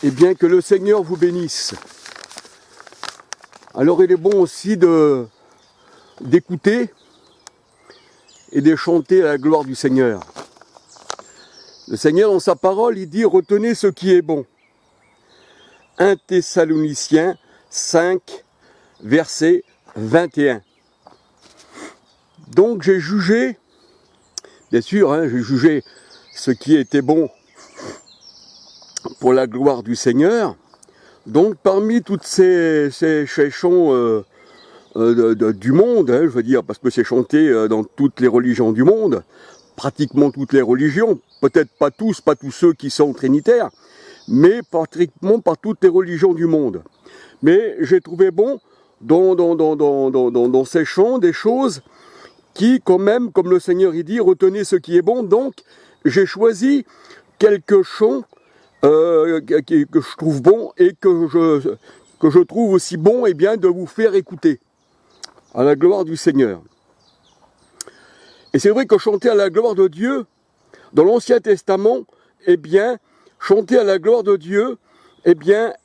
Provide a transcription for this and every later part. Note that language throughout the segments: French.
Eh bien, que le Seigneur vous bénisse. Alors, il est bon aussi d'écouter et de chanter à la gloire du Seigneur. Le Seigneur, dans sa parole, il dit « Retenez ce qui est bon ». 1 Thessaloniciens 5, verset 21. Donc, j'ai jugé, bien sûr, j'ai jugé ce qui était bon pour la gloire du Seigneur. Donc parmi toutes ces chants du monde, je veux dire, parce que c'est chanté dans toutes les religions du monde, pratiquement toutes les religions, peut-être pas tous ceux qui sont trinitaires, mais pratiquement par toutes les religions du monde. Mais j'ai trouvé bon dans ces chants des choses qui, quand même, comme le Seigneur il dit, retenez ce qui est bon. Donc j'ai choisi quelques chants que je trouve bon et que je trouve aussi bon de vous faire écouter à la gloire du Seigneur. Et c'est vrai que chanter à la gloire de Dieu, dans l'Ancien Testament, chanter à la gloire de Dieu,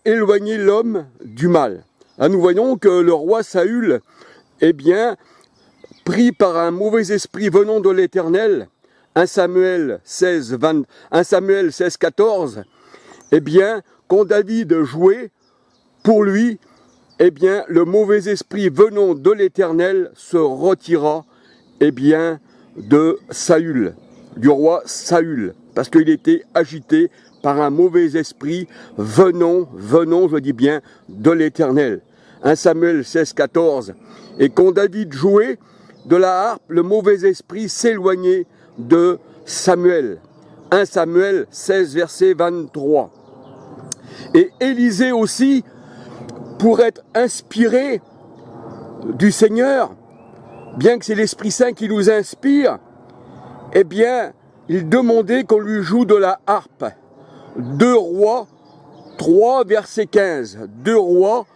éloigner l'homme du mal. Là, nous voyons que le roi Saül, pris par un mauvais esprit venant de l'Éternel, 1 Samuel 16, 14, quand David jouait, pour lui, le mauvais esprit venant de l'Éternel se retira, de Saül, du roi Saül, parce qu'il était agité par un mauvais esprit venant, je dis bien, de l'Éternel. 1 Samuel 16, 14. Et quand David jouait de la harpe, le mauvais esprit s'éloignait de Samuel. 1 Samuel 16, verset 23. Et Élisée aussi, pour être inspiré du Seigneur, bien que c'est l'Esprit Saint qui nous inspire, il demandait qu'on lui joue de la harpe. 2 Rois 3, verset 15. 2 Rois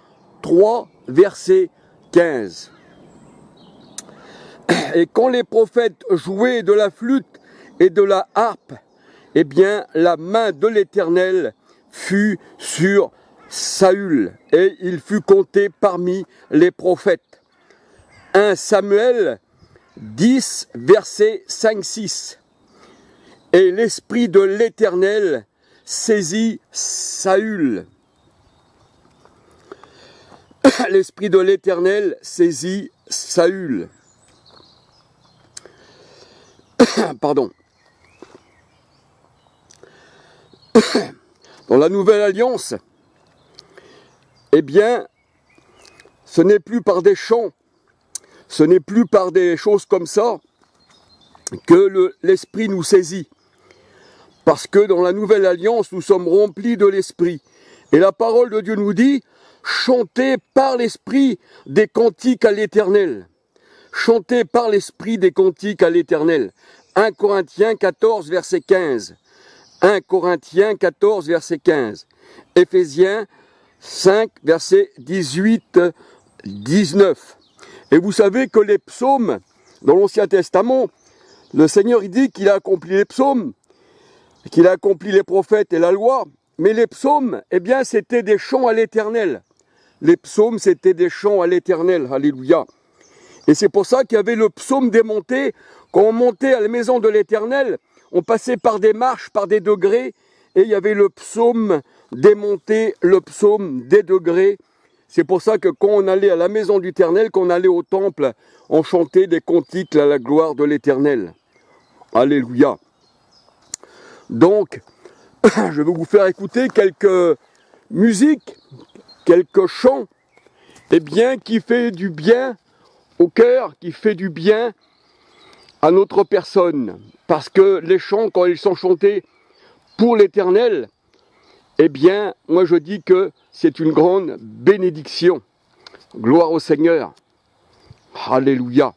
3, verset 15. Et quand les prophètes jouaient de la flûte et de la harpe, la main de l'Éternel fut sur Saül, et il fut compté parmi les prophètes. 1 Samuel 10, verset 5-6. Et l'esprit de l'Éternel saisit Saül. L'esprit de l'Éternel saisit Saül. Pardon. Dans la Nouvelle Alliance, ce n'est plus par des chants, ce n'est plus par des choses comme ça que l'Esprit nous saisit. Parce que dans la Nouvelle Alliance, nous sommes remplis de l'Esprit. Et la parole de Dieu nous dit, chantez par l'Esprit des cantiques à l'Éternel. Chantez par l'Esprit des cantiques à l'Éternel. 1 Corinthiens 14, verset 15. 1 Corinthiens 14, verset 15. Éphésiens 5, verset 18-19. Et vous savez que les psaumes, dans l'Ancien Testament, le Seigneur il dit qu'il a accompli les psaumes, qu'il a accompli les prophètes et la loi, mais les psaumes, c'était des chants à l'Éternel. Les psaumes, c'était des chants à l'Éternel, alléluia. Et c'est pour ça qu'il y avait le psaume des montées. Quand on montait à la maison de l'Éternel, on passait par des marches, par des degrés, et il y avait le psaume des montées, le psaume des degrés. C'est pour ça que quand on allait à la maison de l'Éternel, quand on allait au temple, on chantait des cantiques à la gloire de l'Éternel. Alléluia. Donc, je vais vous faire écouter quelques musiques, quelques chants, qui fait du bien au cœur, qui fait du bien à notre personne. Parce que les chants, quand ils sont chantés pour l'Éternel, moi je dis que c'est une grande bénédiction. Gloire au Seigneur. Alléluia.